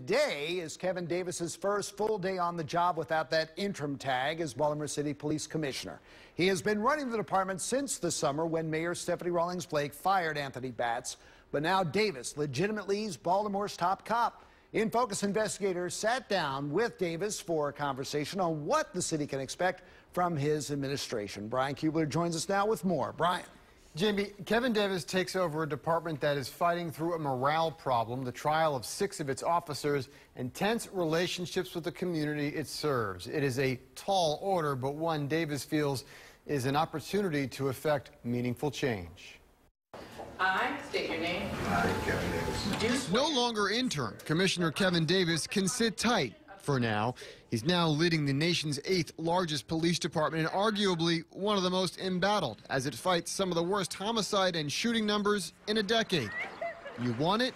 Today is Kevin Davis's first full day on the job without that interim tag as Baltimore City Police Commissioner. He has been running the department since the summer when Mayor Stephanie Rawlings-Blake fired Anthony Batts. But now Davis legitimately is Baltimore's top cop. In Focus, investigators sat down with Davis for a conversation on what the city can expect from his administration. Brian Kubler joins us now with more. Brian. Jamie, Kevin Davis takes over a department that is fighting through a morale problem, the trial of 6 of its officers, and tense relationships with the community it serves. It is a tall order, but one Davis feels is an opportunity to effect meaningful change. I state your name. I, Kevin Davis. No longer intern, Commissioner Kevin Davis can sit tight for now. He's now leading the nation's 8th largest police department and arguably one of the most embattled as it fights some of the worst homicide and shooting numbers in a decade. You want it?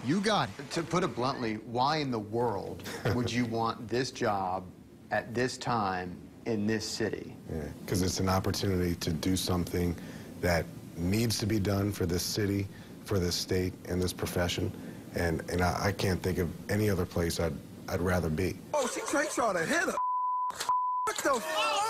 You got it. To put it bluntly, why in the world would you want this job at this time in this city? Yeah, because it's an opportunity to do something that needs to be done for this city, for this state, and this profession. And I can't think of any other place I'd rather be. Oh, she trying to hit her. What the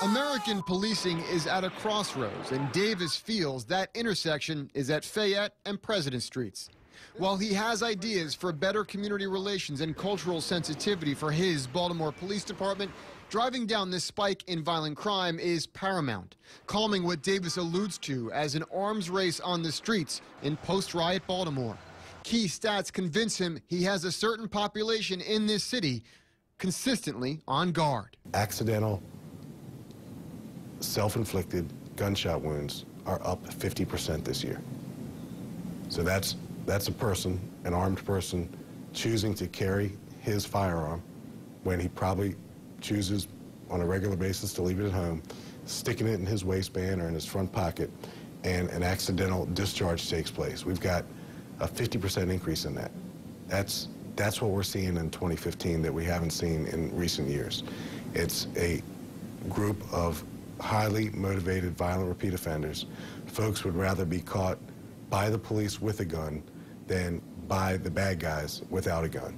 American policing is at a crossroads, and Davis feels that intersection is at Fayette and President Streets. While he has ideas for better community relations and cultural sensitivity for his Baltimore Police Department, driving down this spike in violent crime is paramount, calming what Davis alludes to as an arms race on the streets in post-riot Baltimore. Key stats convince him he has a certain population in this city consistently on guard. Accidental, self-inflicted gunshot wounds are up 50% this year. So that's a person, an armed person, choosing to carry his firearm when he probably chooses on a regular basis to leave it at home, sticking it in his waistband or in his front pocket, and an accidental discharge takes place. We've got a 50% increase in that. That's what we're seeing in 2015 that we haven't seen in recent years. It's a group of highly motivated, violent repeat offenders. Folks would rather be caught by the police with a gun than by the bad guys without a gun.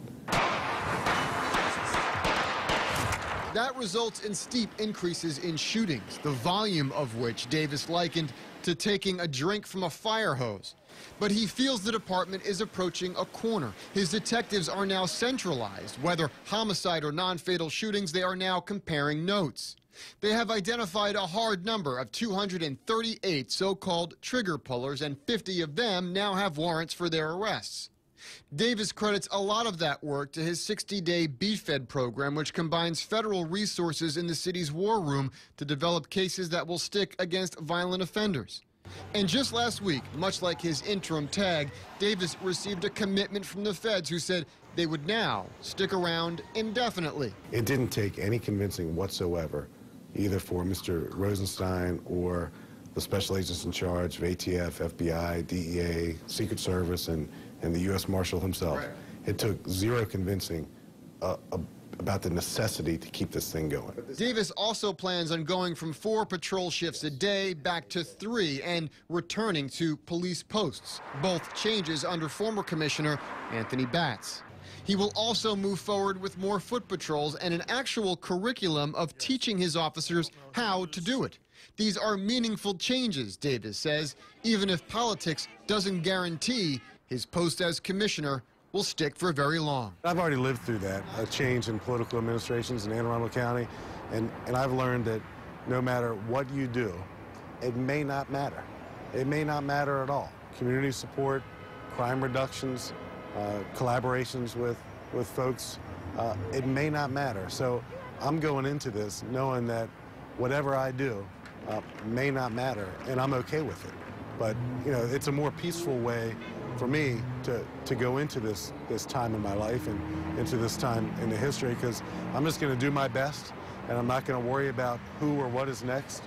That results in steep increases in shootings, the volume of which Davis likened to taking a drink from a fire hose. But he feels the department is approaching a corner. His detectives are now centralized. Whether homicide or non-fatal shootings, they are now comparing notes. They have identified a hard number of 238 so-called trigger pullers, and 50 of them now have warrants for their arrests. Davis credits a lot of that work to his 60-day BFED program, which combines federal resources in the city's war room to develop cases that will stick against violent offenders. And just last week, much like his interim tag, Davis received a commitment from the feds who said they would now stick around indefinitely. It didn't take any convincing whatsoever, either for Mr. Rosenstein or the special agents in charge of ATF, FBI, DEA, Secret Service, and the U.S. Marshal himself. Right. It took zero convincing about the necessity to keep this thing going. Davis also plans on going from 4 patrol shifts a day back to 3 and returning to police posts, both changes under former Commissioner Anthony Batts. He will also move forward with more foot patrols and an actual curriculum of teaching his officers how to do it. These are meaningful changes, Davis says, even if politics doesn't guarantee his post as commissioner will stick for very long. I've already lived through that, a change in political administrations in Anne Arundel County, and I've learned that no matter what you do, it may not matter. It may not matter at all. Community support, crime reductions, collaborations with folks, it may not matter. So I'm going into this knowing that whatever I do may not matter, and I'm okay with it. But, you know, it's a more peaceful way for me to go into this time in my life and into this time in the history, because I'm just going to do my best, and I'm not going to worry about who or what is next.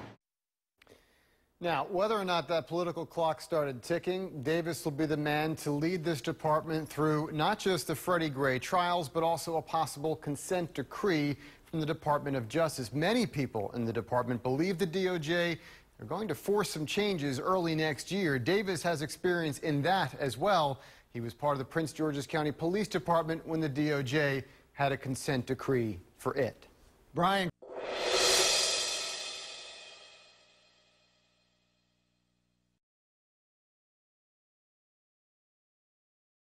Now, whether or not that political clock started ticking, Davis will be the man to lead this department through not just the Freddie Gray trials, but also a possible consent decree from the Department of Justice. Many people in the department believe the DOJ are going to force some changes early next year. Davis has experience in that as well. He was part of the Prince George's County Police Department when the DOJ had a consent decree for it. Brian.